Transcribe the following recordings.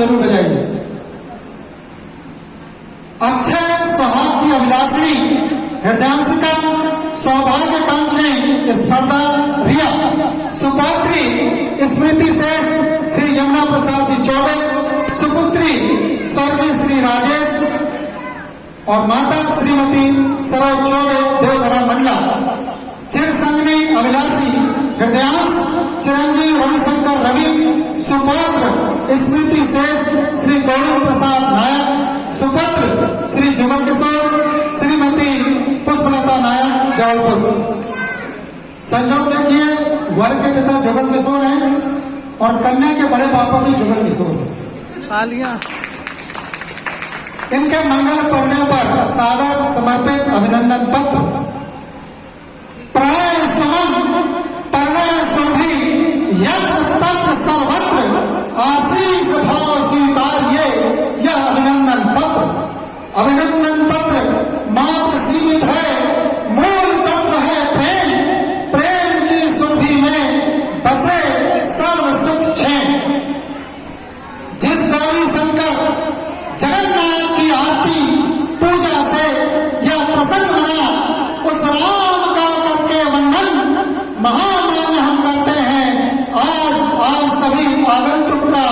जरूर बजाइए। अक्षय सुहाग की अभिलाषिणी हृदयांशिका सौभाग्य कांक्षी स्पर्धा रिया सुपात्री स्मृति शेष श्री यमुना प्रसाद जी चौबे, सुपुत्री स्वर्गीय श्री राजेश और माता श्रीमती सरोज चौबे देवधरा मंडला, चिर संजनी अभिलाषी हृदयांश चिरंजीव रविशंकर रवि, सुपुत्र स्मृति शेष श्री गौरी प्रसाद नायक, सुपुत्र श्री जुगल किशोर श्रीमती पुष्पलता नायक जबलपुर। संजोग देखिए, वर के पिता जुगल किशोर हैं और कन्या के बड़े पापा भी जुगल किशोर। तालियां। इनके मंगल पड़ने पर सादर समर्पित अभिनंदन पत्र। प्रणय समन प्रणय सुरभि यत्र तत्र सर्वत्र आशीष भाव स्वीकार्य यह अभिनंदन पत्र। अभिनंदन पत्र मात्र सीमित है, मूल तत्व है प्रेम। प्रेम की सुरभि में बसे सर्व सुख क्षेम। जिस गौरी शंकर जगन्नाथ की आरती पूजा से यह प्रसन्न बना, उस राम का करके वंदन महामान्य हम करते हैं। आज आप सभी आगंतुक का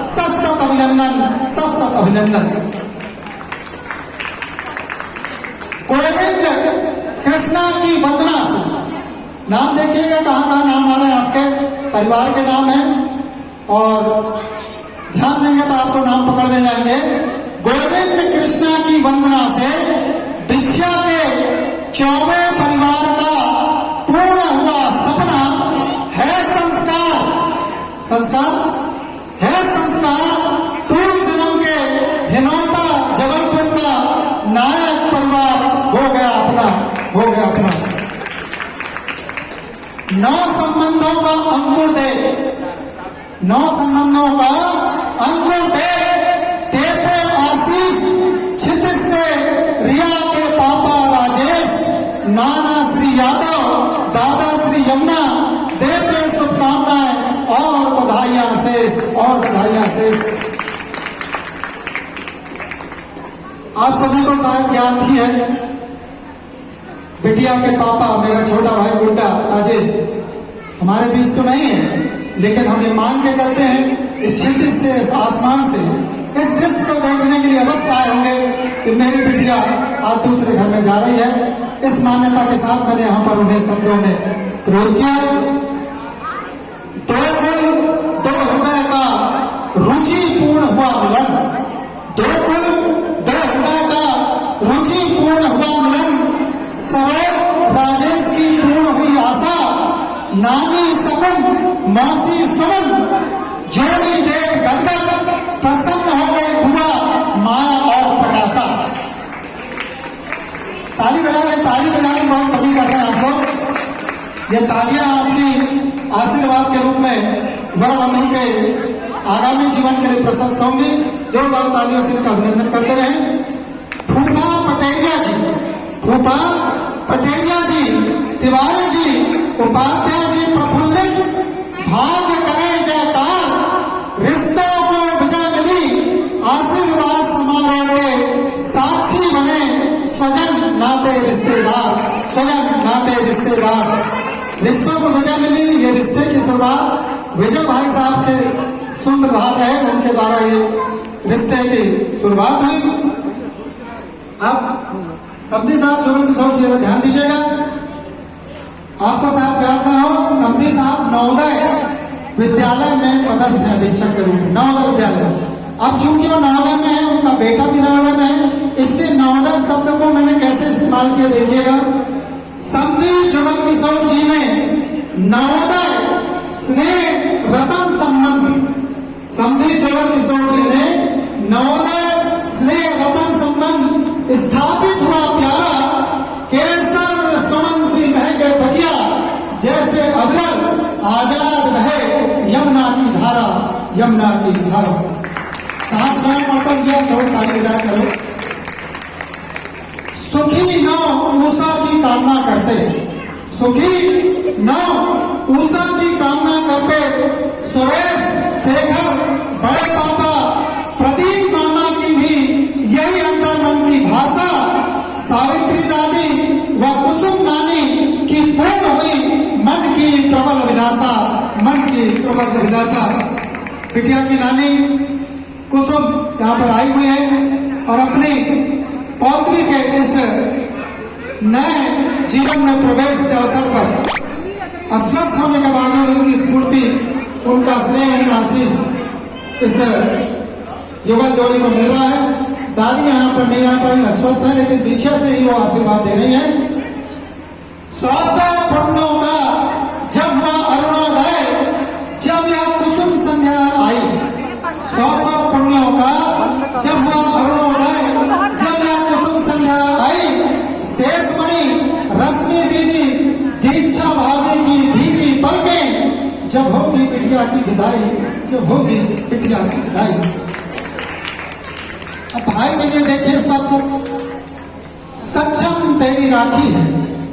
सत सत अभिनंदन, सत सत अभिनंदन। गोविंद कृष्णा की वंदना से नाम देखिएगा, कहाँ कहाँ नाम आ रहे हैं, आपके परिवार के नाम है और ध्यान देंगे तो आपको नाम पकड़ में जाएंगे। गोविंद कृष्णा की वंदना से दीक्षा के चौबे परिवार का पूर्ण हुआ सपना है संस्कार। संस्कार है संस्कार। पूर्व जन्म के हिनौता जबलपुर का नायक परिवार हो गया अपना, हो गया अपना। 9 संबंधों का अंकुर दे, 9 संबंधों का अंकुर दे, देते आशीष छित्र से रिया के पापा राजेश, नाना श्री यादव, दादा श्री यमुना, देते शुभकामनाएं और बधाइयां शेष, और बधाइयां शेष। आप सभी को शायद ज्ञान ही है, बिटिया के पापा मेरा छोटा भाई गुड्डा राजेश हमारे बीच तो नहीं है, लेकिन हम ये मान के चलते हैं इस क्षितिज से, इस आसमान से इस दृश्य को देखने के लिए अवश्य आए होंगे कि मेरी बिटिया आज दूसरे घर में जा रही है। इस मान्यता के साथ मैंने यहाँ पर उन्हें शब्दों में प्रयोग किया। दो कुल दो हृदय का रुचिपूर्ण हुआ मिलन, दो कुल दो हृदय का रुचिपूर्ण हुआ मिलन, सरोज राजेश की पूर्ण हुई आशा, नानी सपन मौसी सुमन, जोड़ी देख गदगद प्रसन्न हो गए बुआ माया और प्रकाशा। ताली बजाने बहुत कमी कर रहे हैं आप लोग। ये तालियां आपकी आशीर्वाद के रूप में वर वधु के आगामी जीवन के लिए प्रशस्त होंगी। जोरदार तालियों से इनका अभिनंदन करते रहे। फूफा पटेलिया जी, फूफा पटेलिया जी, तिवारी जी, उपाध्याय जी प्रफुल्लित, भाग्य करें जयकार, रिश्तों को विजय मिली, आशीर्वाद समारोह के साक्षी बने, स्वजन नाते रिश्तेदार, स्वजन नाते रिश्तेदार। रिश्तों को विजय मिली, ये रिश्ते की शुरुआत विजय भाई साहब के सूत्रधार रहे, उनके द्वारा ये रिश्ते की शुरुआत हुई। अब समधी साहब जुगल किशोर जी ध्यान दीजिएगा, आपको साहब याद ना हो, समधी साहब नवोदय विद्यालय में पदस्थ है अधीक्षक के रूप में, नवोदय विद्यालय। अब चूंकि वो नवोदय में है, उनका बेटा भी नवोदय में है, इसलिए नवोदय शब्द को मैंने कैसे इस्तेमाल किया देखिएगा। समधी जुगल किशोर जी ने नवोदय स्नेह रतन संबंध, समधी जुगल किशोर जी ने नवोदय स्नेह रतन संबंध स्थापित हुआ प्यारा, केसर सुमन सी महके बगिया, जैसे अविरल आजाद बहे यमुना की धारा, यमुना की धारा। सांस लें पढ़कर दिया, थोड़ा ताली बजा करो। सुखी नौ ऊषा की कामना करते, सुखी नौ ऊषा की कामना करते, सुरेश शेखर बड़े पापा सावित्री दादी व कुसुम नानी की पूर्ण हुई मन की प्रबल अभिलाषा, मन की प्रबल अभिलाषा। बिटिया की नानी कुसुम यहाँ पर आई हुई है और अपनी पौत्री के इस नए जीवन में प्रवेश के अवसर पर अस्वस्थ होने के बावजूद उनकी स्फूर्ति, उनका स्नेह, उनका आशीष इस युवा जोड़ी को मिल रहा है। दादी यहाँ पर नहीं आ पाई, अस्वस्थ है, लेकिन पीछे से ही वो आशीर्वाद दे रही है। 100 पुण्यों का जब वह अरुणोदय, जब यह कुसुम संध्या आई, 100 पुण्यों का जब वह अरुणोदय, जब यह कुसुम संध्या आई, शेषमणि रश्मि दीदी दीक्षा भाभी की भीगी पलकें, जब होगी बिटिया की विदाई, जब होगी बिटिया की विदाई। अब भाई के लिए देखिए सब सक्षम तेरी राखी है,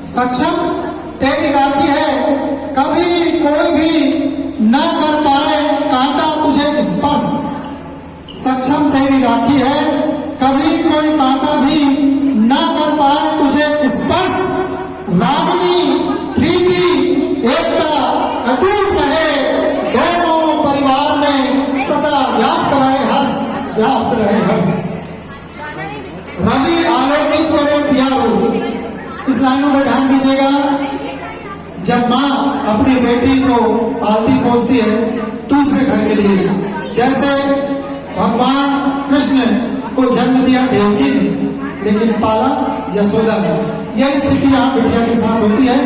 सक्षम तेरी राखी है, कभी कोई भी ना कर पाए कांटा तुझे स्पर्श। सक्षम तेरी राखी है, कभी कोई कांटा भी ना कर पाए तुझे स्पर्श। रागिनी प्रीति एकता अटूट रहे, दोनों परिवार में सदा व्याप्त रहे हर्ष, व्याप्त रहे हर्ष। रवि आलोकित करे प्यारो, इस लाइनों में ध्यान दीजिएगा। जब माँ अपनी बेटी को पालती पोसती है दूसरे घर के लिए, जैसे भगवान कृष्ण को जन्म दिया देवकी ने, लेकिन पाला यशोदा ने, यह स्थिति यहाँ बिटिया के साथ होती है।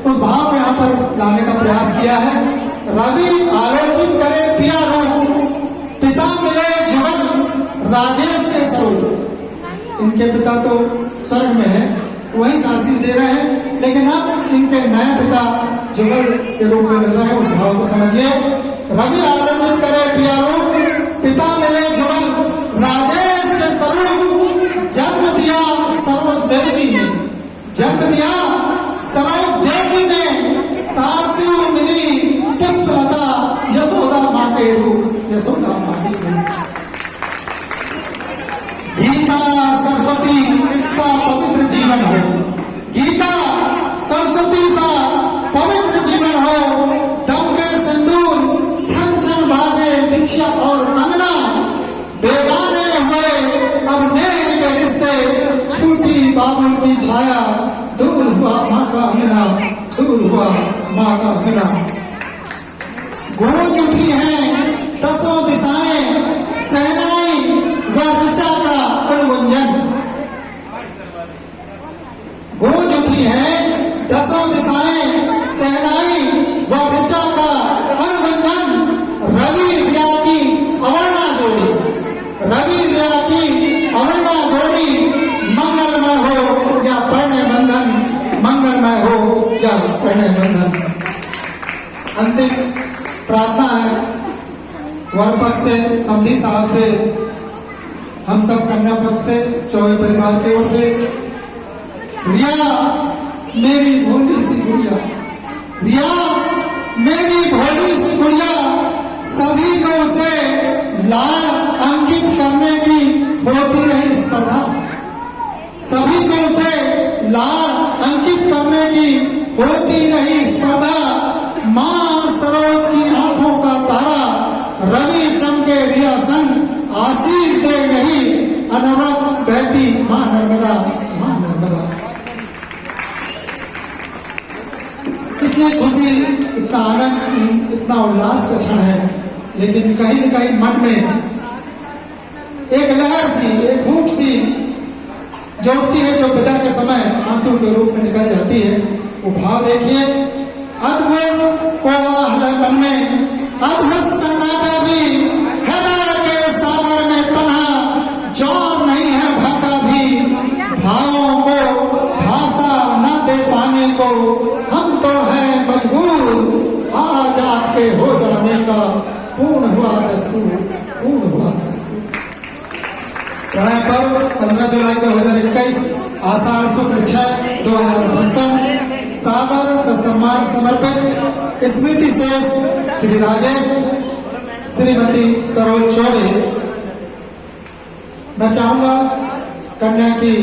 उस भाव को यहाँ पर लाने का प्रयास किया है। रवि आलोकित करे प्यारो, पिता मिले जीवन राजेश के स्वरूप। इनके पिता तो स्वर्ग में है, वही आशीष दे रहे हैं, लेकिन अब इनके नए पिता जुगल के रूप में मिल रहे हैं। उस भाव को समझिए। रवि आलोकित करे प्यारो, पिता मिले जुगल राजेश के स्वरूप। जन्म दिया सरोज देवी ने, जन्म दिया सरोज देवी ने, सासु मिली पुष्पलता यशोदा माँ के रूप, यशोदा माँ के रूप। गीता सरस्वती सा पवित्र जीवन हो, गीता सरस्वती सा पवित्र जीवन हो। दम के सिंदूर छन छन बाजे बिछिया और अंगना, बेगाने हुए अब नेह के रिश्ते, छूटी बाबुल की छाया, दूर हुआ माँ का अंगना, दूर हुआ माँ का अंगना। गूंज उठी हैं दसों दिशाएं, सेनाएं व ऋचा का अनुवंजन। गूंज उठी हैं दसों दिशाएं, सेनाएं व ऋचा का अनुवंजन। रवि रिया की अवर्णा जोड़ी, रवि रिया की अवर्णा जोड़ी, मंगलमय हो या प्रणय बंधन, मंगलमय हो या प्रणय बंधन। अंतिम प्रार्थना है वर पक्ष से, समधी साहब से, हम सब कन्या पक्ष से, चौबे परिवार की ओर से। रिया मेरी भोली सी गुड़िया, रिया मेरी भोली सी गुड़िया, सभी को उसे लाल अंकित करने की होती रही स्पर्धा, सभी को उसे लाल अंकित करने की होती रही स्पर्धा। माँ सरोज की आंखों का तारा, रवि चमके रिया संग, आशीष दे गई अनवरत बहती माँ नर्मदा, माँ नर्मदा। कितनी खुशी, इतना आनंद, इतना उल्लास का क्षण है, लेकिन कहीं न कहीं मन में एक लहर सी, एक भूख सी जो उठती है, जो विदा के समय आंसू के रूप में निकल जाती है। वो भाव देखिए। अद्भुत कोलाहलपन में, अद्भुत सन्नाटा भी, हृदय के सागर में तन्हा जौन नहीं है भाटा भी। भावों को भाषा न दे पाने को हम तो हैं मजबूर, आज आपके हो जाने का पूर्ण हुआ दस्तूर, पूर्ण हुआ दस्तूर। प्रणय पर्व 15 जुलाई 2021, आषाढ़ शुक्ल 6 2072, सादर सम्मान समर्पित स्मृति शेष श्री राजेश, श्रीमती सरोज चौबे। मैं चाहूंगा कन्या की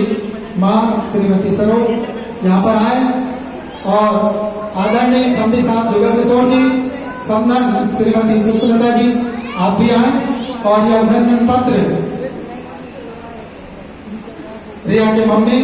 माँ श्रीमती सरोज यहाँ पर आए और आदरणीय समधी साहब जुगल किशोर जी, समधन श्रीमती पुष्पलता जी आप भी आए और यह अभिनंदन पत्र रिया की मम्मी